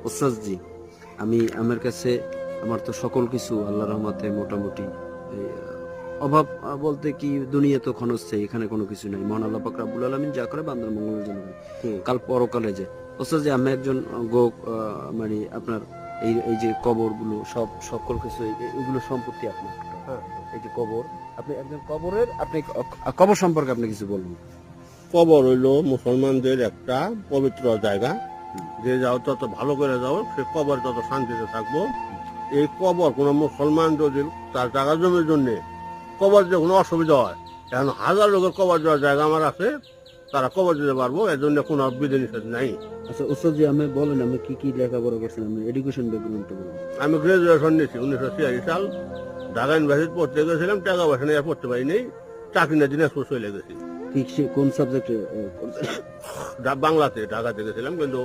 ওস্তাদ জি, আমি আমার কাছে আমার তো সকল কিছু আল্লাহর রহমতে মোটামুটি এই, অভাব বলতে কি দুনিয়া তো ক্ষণস্থায়ী, এখানে কোনো কিছু নাই। মহান আল্লাহ পাক রব্বুল আলামিন যা করে বান্দার মঙ্গলের জন্য করে। হুম। কাল পরকালে যে ওস্তাদ জি, আমি একজন মানে আপনার এই এই যে কবর গুলো সব সকল কিছু এগুলো সম্পত্তি আপনার। হ্যাঁ। এই যে কবর, আপনি একজন কবরের আপনি কবর সম্পর্কে আপনি কিছু বলুন। কবর হইল মুসলমানদের একটা পবিত্র জায়গা, যে যাও তত ভালো করে যাও, সে কবর তত শান্তিতে থাকবো। এই কবর কোনো মুসলমান যদি তার জায়গা জমির জন্য কবর দিয়ে কোনো অসুবিধা হয়, এখন হাজার লোকের কবর দেওয়ার জায়গা আমার আছে, তারা কবর দিতে পারবো, এর জন্য কোনো বিধি নিষেধ নাই। আচ্ছা ওস্তাদ জি, আমি বলেন আমি কি কি লেখাপড়া করছেন, আমি এডুকেশন ব্যাকগ্রাউন্ডটা বলুন। আমি গ্রাজুয়েশন নিয়েছি 1986 সাল, ঢাকা ইউনিভার্সিটি পড়তে গেছিলাম, টাকা পয়সা নিয়ে আর পড়তে পারিনি, চাকরি না দিনাজপুর চলে গেছি। ঠিক সে কোন সাবজেক্টে বাংলাতে ঢাকাতে গেছিলাম, কিন্তু